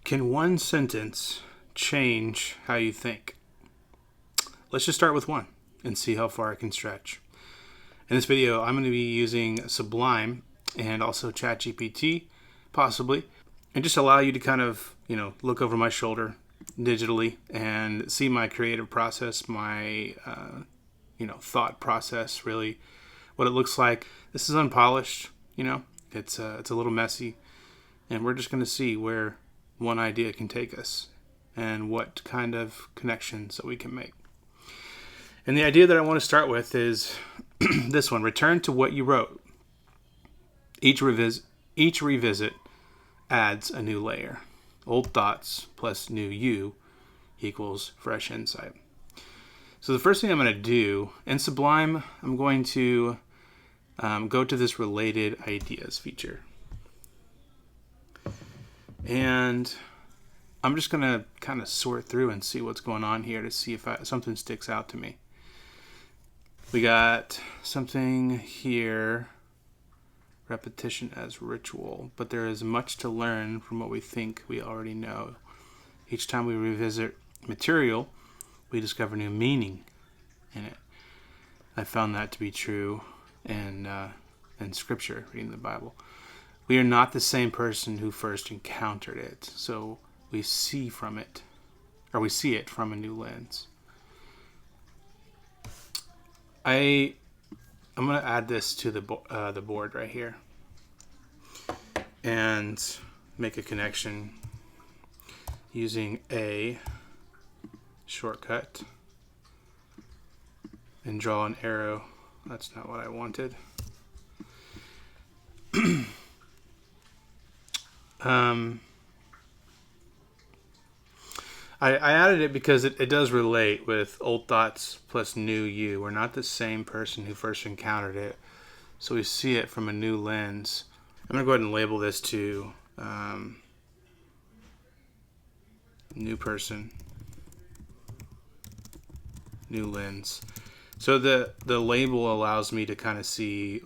Can one sentence change how you think? Let's just start with one and see how far I can stretch. In this video, I'm going to be using Sublime and also ChatGPT, possibly, and just allow you to kind of, look over my shoulder digitally and see my creative process, my, thought process, really, what it looks like. This is unpolished, it's a little messy, and we're just going to see where one idea can take us and what kind of connections that we can make. And the idea that I want to start with is this one: return to what you wrote. Each revisit adds a new layer. Old thoughts plus new you equals fresh insight. So the first thing I'm going to do in Sublime, I'm going to go to this related ideas feature. And I'm just going to kind of sort through and see what's going on here to see if something sticks out to me. We got something here, repetition as ritual, but there is much to learn from what we think we already know. Each time we revisit material, we discover new meaning in it. I found that to be true in Scripture, reading the Bible. We are not the same person who first encountered it, so we see it from a new lens. I'm going to add this to the board right here and make a connection using a shortcut and draw an arrow. That's not what I wanted. I added it because it does relate with old thoughts plus new you. We're not the same person who first encountered it, so we see it from a new lens. I'm going to go ahead and label this to new person, new lens. So the label allows me to kind of see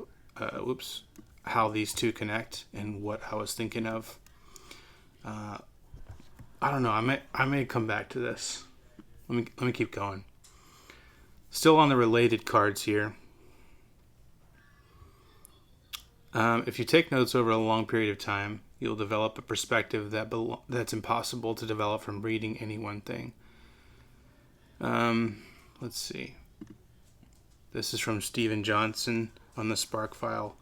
how these two connect and what I was thinking of. I don't know. I may come back to this. Let me keep going. Still on the related cards here. If you take notes over a long period of time, you'll develop a perspective that's impossible to develop from reading any one thing. Let's see. This is from Steven Johnson on the Spark file.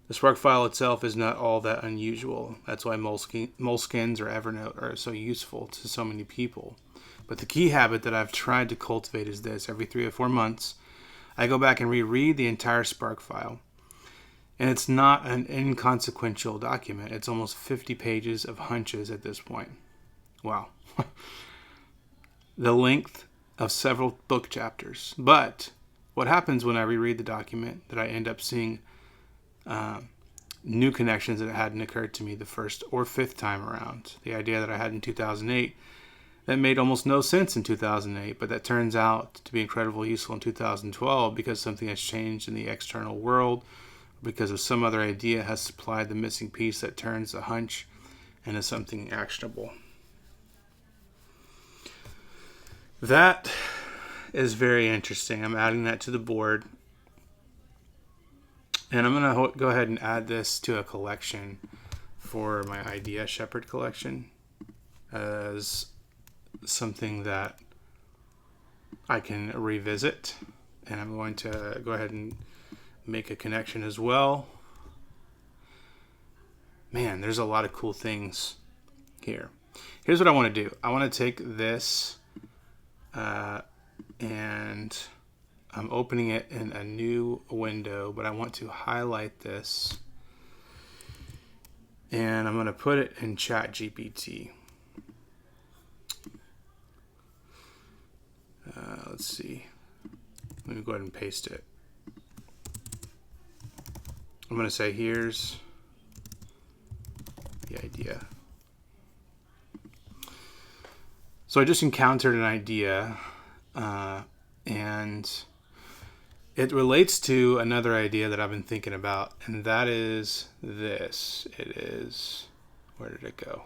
The Spark file itself is not all that unusual. That's why Moleskines or Evernote are so useful to so many people. But the key habit that I've tried to cultivate is this: every 3 or 4 months, I go back and reread the entire Spark file. And it's not an inconsequential document. It's almost 50 pages of hunches at this point. Wow. The length of several book chapters. But what happens when I reread the document that I end up seeing new connections that hadn't occurred to me the first or fifth time around. The idea that I had in 2008 that made almost no sense in 2008, but that turns out to be incredibly useful in 2012 because something has changed in the external world, because of some other idea has supplied the missing piece that turns a hunch into something actionable. That is very interesting. I'm adding that to the board. And I'm going to go ahead and add this to a collection for my Idea Shepherd collection as something that I can revisit. And I'm going to go ahead and make a connection as well. Man, there's a lot of cool things here. Here's what I want to do. I want to take this and I'm opening it in a new window, but I want to highlight this and I'm going to put it in ChatGPT. Let's see. Let me go ahead and paste it. I'm going to say, here's the idea. So I just encountered an idea, and it relates to another idea that I've been thinking about, and that is this. It is Where did it go?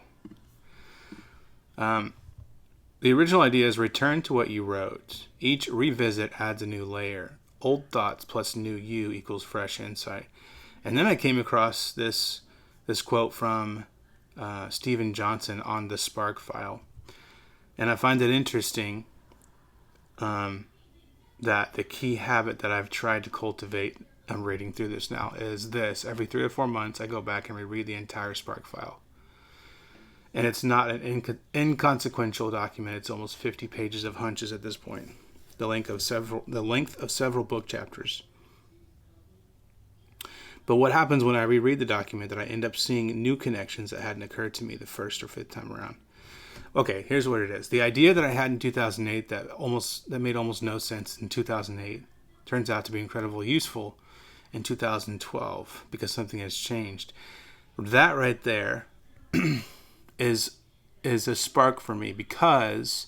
The original idea is return to what you wrote. Each revisit adds a new layer. Old thoughts plus new you equals fresh insight. And then I came across this quote from Steven Johnson on the Spark file. And I find it interesting that the key habit that I've tried to cultivate, I'm reading through this now, is this. Every 3 or 4 months, I go back and reread the entire Spark file. And it's not an inconsequential document. It's almost 50 pages of hunches at this point. The length of several book chapters. But what happens when I reread the document that I end up seeing new connections that hadn't occurred to me the first or fifth time around. Okay, here's what it is. The idea that I had in 2008 that made almost no sense in 2008 turns out to be incredibly useful in 2012 because something has changed. That right there is a spark for me, because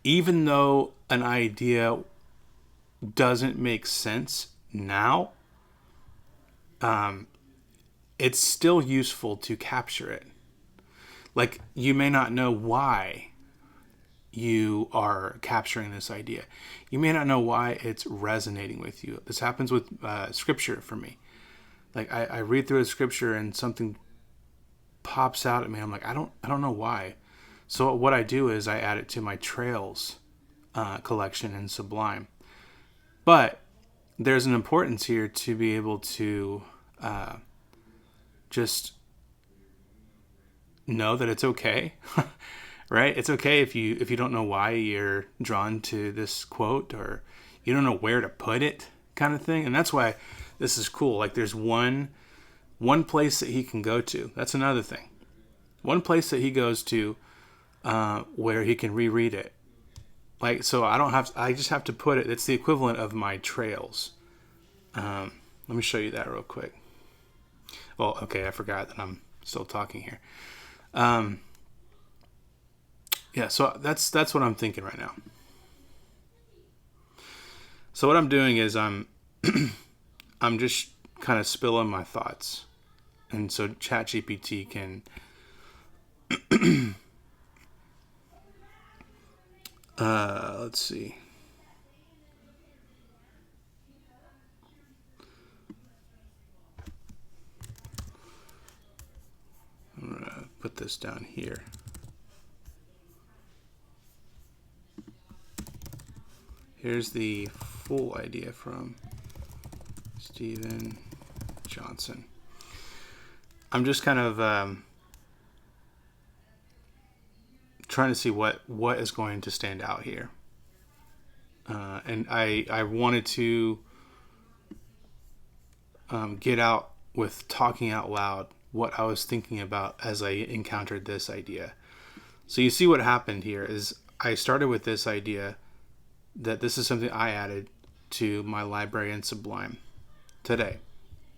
even though an idea doesn't make sense now, it's still useful to capture it. Like, you may not know why you are capturing this idea. You may not know why it's resonating with you. This happens with scripture for me. Like, I read through a scripture and something pops out at me. I'm like, I don't know why. So what I do is I add it to my trails collection in Sublime. But there's an importance here to be able to just know that it's okay, right? It's okay if you don't know why you're drawn to this quote, or you don't know where to put it, kind of thing. And that's why this is cool. Like, there's one place that he can go to. That's another thing. One place that he goes to where he can reread it. Like, so I just have to put it. It's the equivalent of my trails. Let me show you that real quick. Well, okay, I forgot that I'm still talking here. Yeah, so that's what I'm thinking right now. So what I'm doing is I'm just kind of spilling my thoughts, and so ChatGPT can let's see. I'm gonna put this down here. Here's the full idea from Steven Johnson. I'm just kind of trying to see what is going to stand out here. And I wanted to get out with talking out loud what I was thinking about as I encountered this idea. So you see what happened here is I started with this idea that this is something I added to my library in Sublime today.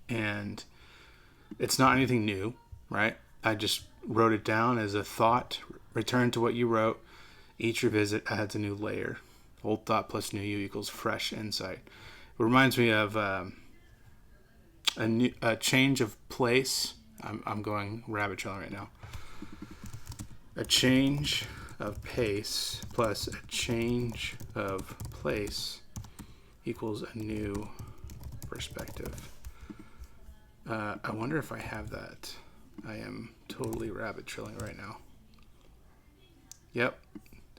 And it's not anything new, right? I just wrote it down as a thought. Return to what you wrote. Each revisit adds a new layer. Old thought plus new you equals fresh insight. It reminds me of a change of place. I'm going rabbit trail right now. A change of pace plus a change of place equals a new perspective. I wonder if I have that. I am totally rabbit trailing right now. Yep,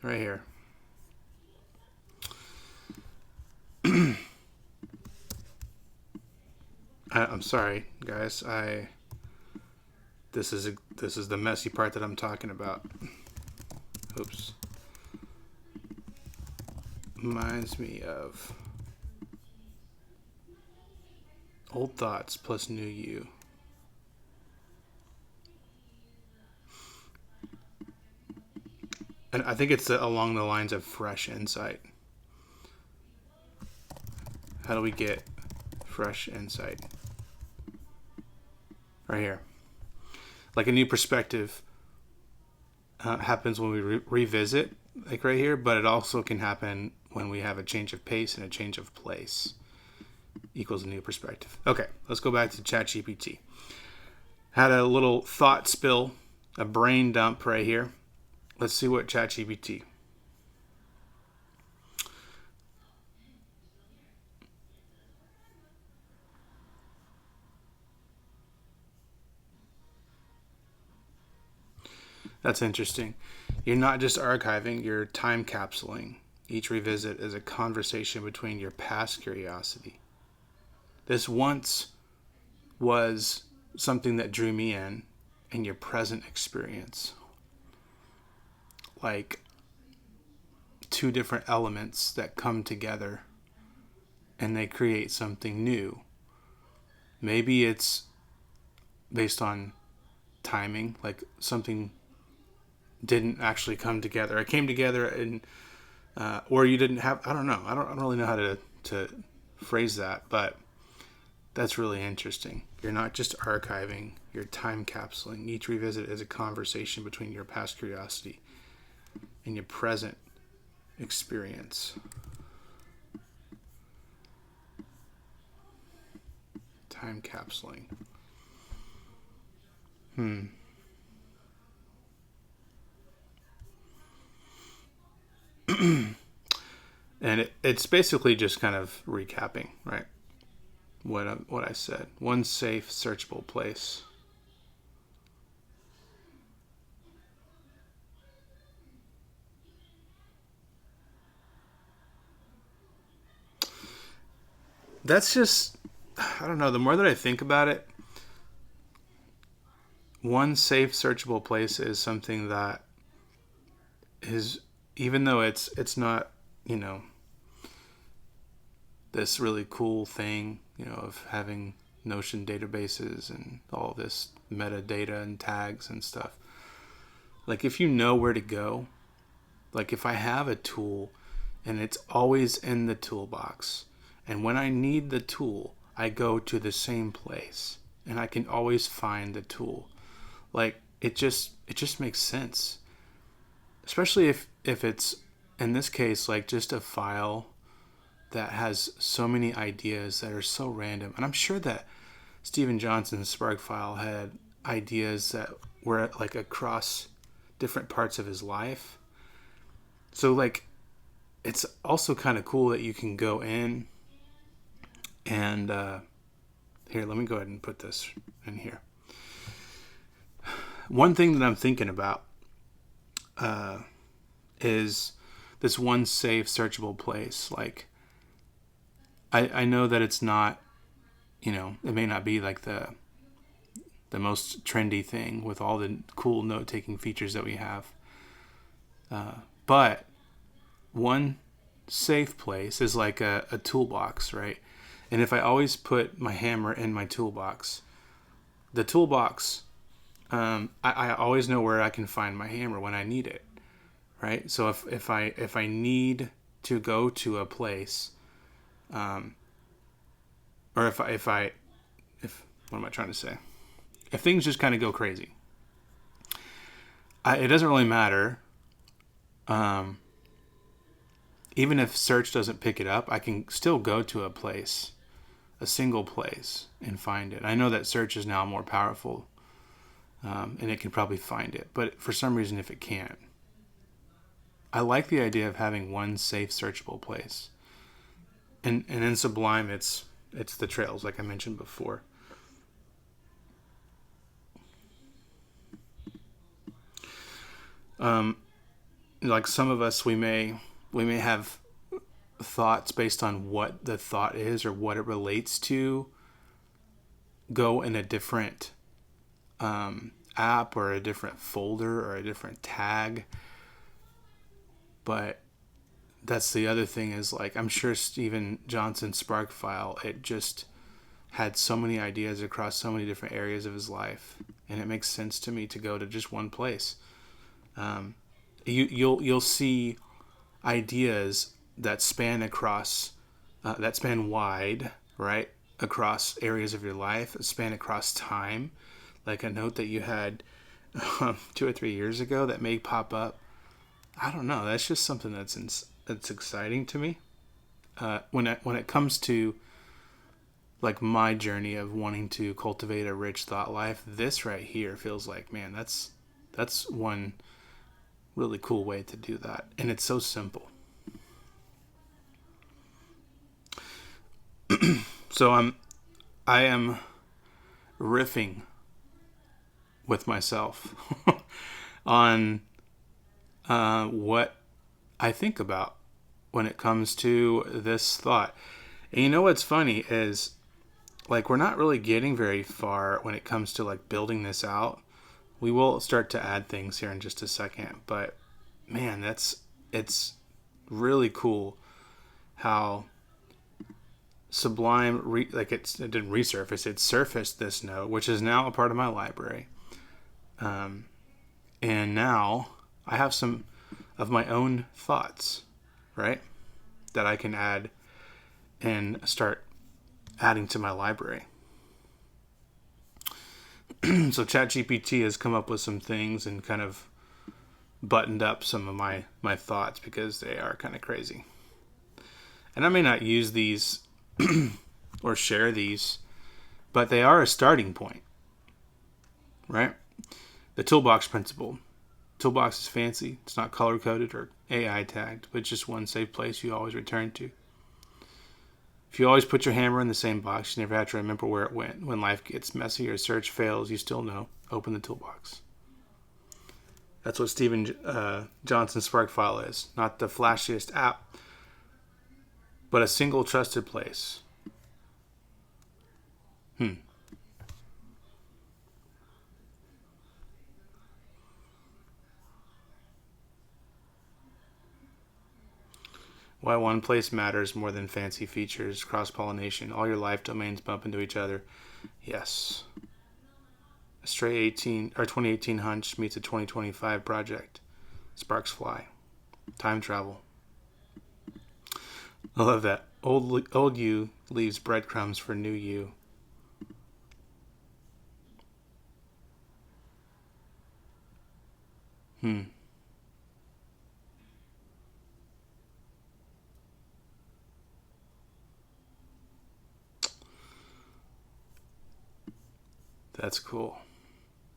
right here. I'm sorry, guys. This is the messy part that I'm talking about. Oops. Reminds me of old thoughts plus new you. And I think it's along the lines of fresh insight. How do we get fresh insight? Right here. Like a new perspective happens when we revisit, like right here, but it also can happen when we have a change of pace and a change of place equals a new perspective. Okay, let's go back to ChatGPT. Had a little thought spill, a brain dump right here. Let's see what ChatGPT. That's interesting. You're not just archiving, you're time capsuling. Each revisit is a conversation between your past curiosity. This once was something that drew me in, and your present experience. Like two different elements that come together and they create something new. Maybe it's based on timing, like something didn't actually come together. It came together and or you didn't have, I don't know. I don't really know how to phrase that, but that's really interesting. You're not just archiving, you're time capsuling. Each revisit is a conversation between your past curiosity and your present experience. Time capsuling. And it's basically just kind of recapping, right? What I said. One safe, searchable place. That's just, I don't know. The more that I think about it, one safe, searchable place is something that is, even though it's not, you know, this really cool thing, you know, of having Notion databases and all this metadata and tags and stuff. Like if you know where to go, like if I have a tool and it's always in the toolbox, and when I need the tool, I go to the same place and I can always find the tool. Like it just makes sense. Especially if it's, in this case, like just a file that has so many ideas that are so random. And I'm sure that Steven Johnson's Spark file had ideas that were like across different parts of his life. So like it's also kind of cool that you can go in and here, let me go ahead and put this in here. One thing that I'm thinking about is this one safe, searchable place. Like, I know that it's not, you know, it may not be like the most trendy thing with all the cool note-taking features that we have. But one safe place is like a toolbox, right? And if I always put my hammer in my toolbox, the toolbox, I always know where I can find my hammer when I need it, right? So if I need to go to a place, or if what am I trying to say? If things just kind of go crazy, it doesn't really matter. Even if search doesn't pick it up, I can still go to a place, a single place, and find it. I know that search is now more powerful, and it can probably find it. But for some reason, if it can't, I like the idea of having one safe, searchable place. And in Sublime, it's the trails, like I mentioned before. Like some of us, we may have thoughts based on what the thought is or what it relates to go in a different app or a different folder or a different tag. But that's the other thing is, like, I'm sure Steven Johnson's Spark file, it just had so many ideas across so many different areas of his life, and it makes sense to me to go to just one place. You'll see ideas that span across, that span wide, right, across areas of your life, span across time, like a note that you had 2 or 3 years ago that may pop up. I don't know. That's just something that's exciting to me. When it comes to like my journey of wanting to cultivate a rich thought life, this right here feels like, man, that's one really cool way to do that. And it's so simple. So I am riffing with myself on what I think about when it comes to this thought. And you know what's funny is, like, we're not really getting very far when it comes to like building this out. We will start to add things here in just a second, but man, it's really cool how Sublime it didn't resurface, it surfaced this note, which is now a part of my library. And now I have some of my own thoughts, right, that I can add and start adding to my library. So ChatGPT has come up with some things and kind of buttoned up some of my thoughts because they are kind of crazy. And I may not use these or share these, but they are a starting point, right? The toolbox principle. Toolbox is fancy. It's not color-coded or AI tagged, but it's just one safe place you always return to. If you always put your hammer in the same box, you never have to remember where it went. When life gets messy or search fails, you still know. Open the toolbox. That's what Steven Johnson's SparkFile is. Not the flashiest app, but a single trusted place. Why one place matters more than fancy features, cross-pollination. All your life domains bump into each other. Yes. A stray 2018 hunch meets a 2025 project. Sparks fly. Time travel. I love that. Old you leaves breadcrumbs for new you. That's cool.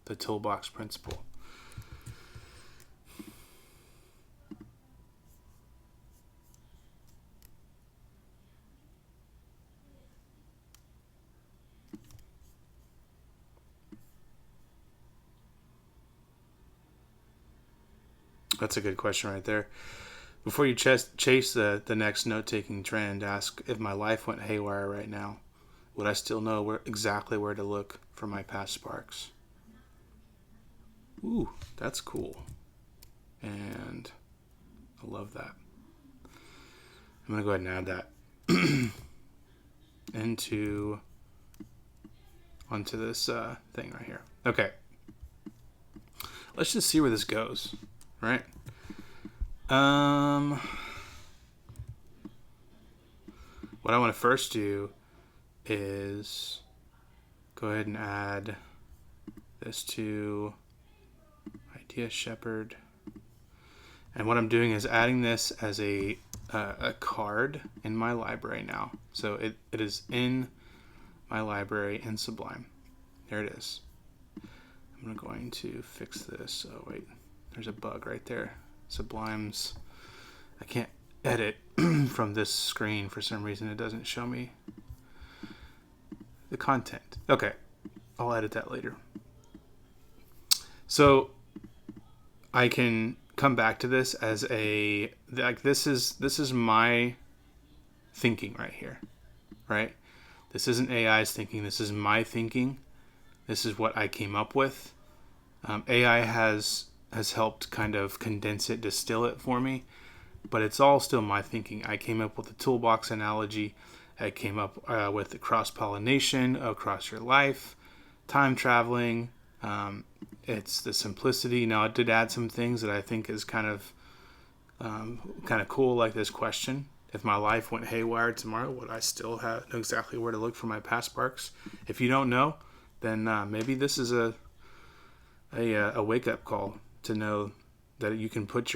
The toolbox principle. That's a good question right there. Before you chase the next note-taking trend, ask, if my life went haywire right now, would I still know exactly where to look for my past sparks? Ooh, that's cool. And I love that. I'm going to go ahead and add that onto this thing right here. Okay. Let's just see where this goes, right? What I want to first do is go ahead and add this to Idea Shepherd. And what I'm doing is adding this as a card in my library now. So it is in my library in Sublime. There it is. I'm going to fix this. Oh, wait. There's a bug right there. Sublime's... I can't edit from this screen for some reason. It doesn't show me the content. Okay. I'll edit that later. So I can come back to this as this is my thinking right here, right? This isn't AI's thinking. This is my thinking. This is what I came up with. AI has helped kind of condense it, distill it for me, but it's all still my thinking. I came up with the toolbox analogy. I came up with the cross-pollination across your life, time traveling. It's the simplicity. Now, I did add some things that I think is kind of cool, like this question. If my life went haywire tomorrow, would I still know exactly where to look for my past sparks? If you don't know, then maybe this is a wake-up call to know that you can put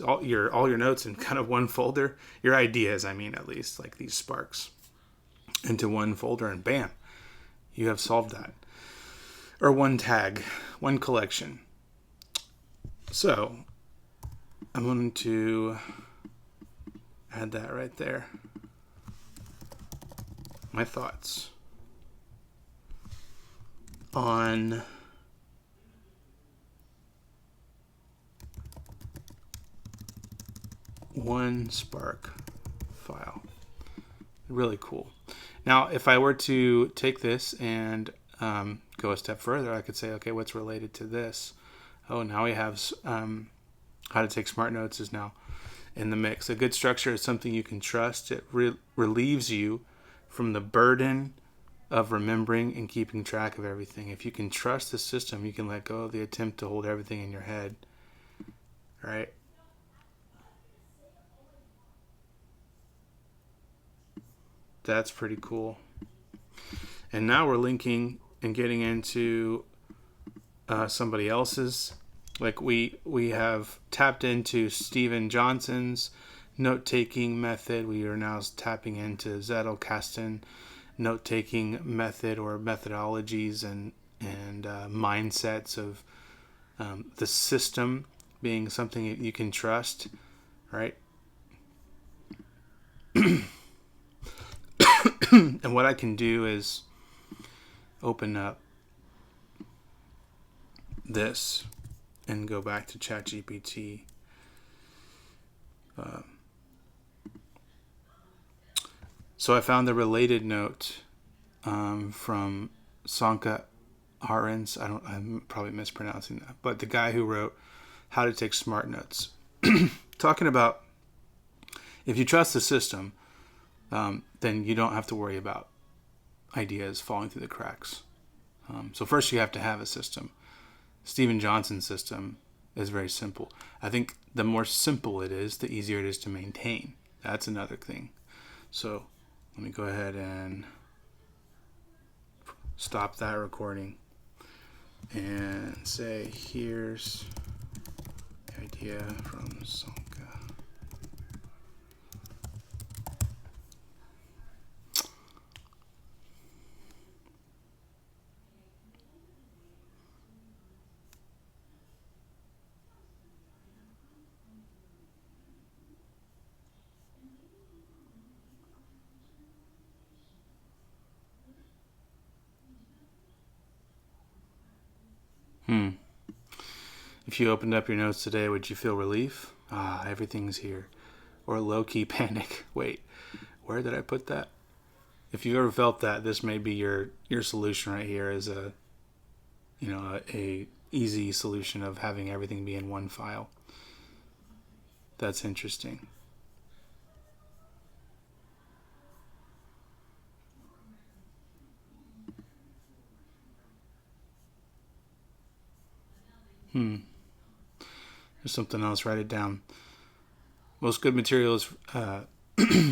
all your notes in kind of one folder. Your ideas, I mean, at least, like these sparks. into one folder, and bam, you have solved that. Or one tag, one collection. So I'm going to add that right there. My thoughts on one Spark file. Really cool. Now, if I were to take this and go a step further, I could say, okay, what's related to this? Oh, now we have how to take smart notes is now in the mix. A good structure is something you can trust. It relieves you from the burden of remembering and keeping track of everything. If you can trust the system, you can let go of the attempt to hold everything in your head. Right? That's pretty cool. And now we're linking and getting into somebody else's. Like we have tapped into Steven Johnson's note-taking method. We are now tapping into zettelkasten note-taking method or methodologies and mindsets of the system being something you can trust, right? And what I can do is open up this and go back to ChatGPT. So I found the related note from Sanka Arens. I'm probably mispronouncing that, but the guy who wrote How to Take Smart Notes, talking about if you trust the system, then you don't have to worry about ideas falling through the cracks. So first you have to have a system. Steven Johnson's system is very simple. I think the more simple it is, the easier it is to maintain. That's another thing. So let me go ahead and stop that recording and say, here's the idea from Sanka. If you opened up your notes today, would you feel relief? Everything's here. Or low-key panic. Wait, where did I put that? If you've ever felt that, this may be your solution right here is a easy solution of having everything be in one file. That's interesting. There's something else. Write it down. Most good material is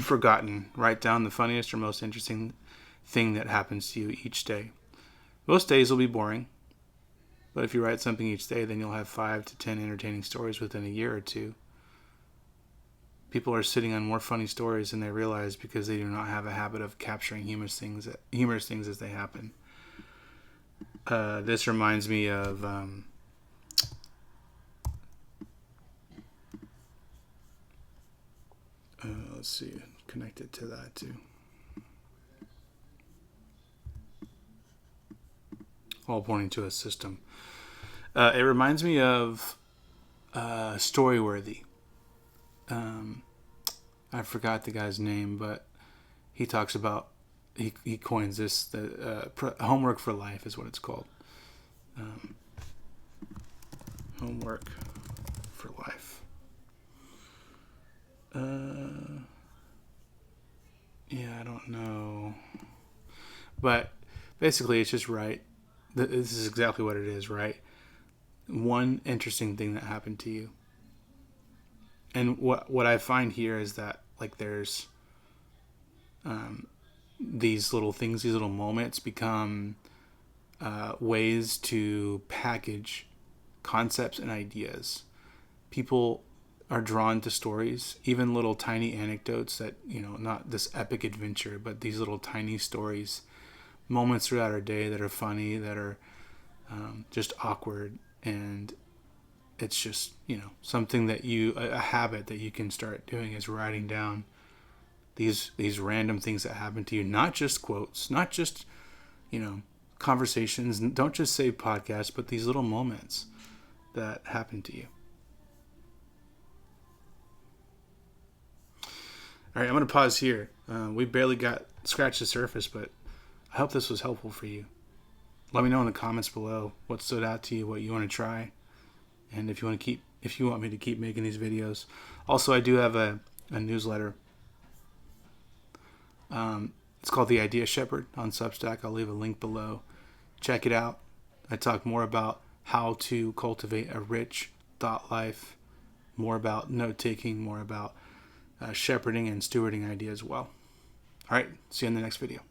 forgotten. Write down the funniest or most interesting thing that happens to you each day. Most days will be boring, but if you write something each day, then you'll have 5 to 10 entertaining stories within a year or two. People are sitting on more funny stories than they realize because they do not have a habit of capturing humorous things as they happen. This reminds me of let's see, connected to that too. All pointing to a system. It reminds me of Storyworthy. I forgot the guy's name, but he talks about he coins this the homework for life is what it's called. Homework for life. Yeah, I don't know, but basically it's just right. This is exactly what it is, right? One interesting thing that happened to you. And what I find here is that like there's these little things, these little moments become ways to package concepts and ideas. People are drawn to stories, even little tiny anecdotes that, not this epic adventure, but these little tiny stories, moments throughout our day that are funny, that are just awkward. And it's just, something that a habit that you can start doing is writing down these random things that happen to you, not just quotes, not just, conversations. Don't just say podcasts, but these little moments that happen to you. All right, I'm going to pause here. We barely scratched the surface, but I hope this was helpful for you. Let me know in the comments below what stood out to you, what you want to try, and if you want me to keep making these videos. Also, I do have a newsletter. It's called The Idea Shepherd on Substack. I'll leave a link below. Check it out. I talk more about how to cultivate a rich thought life, more about note-taking, more about shepherding and stewarding ideas well. All right, see you in the next video.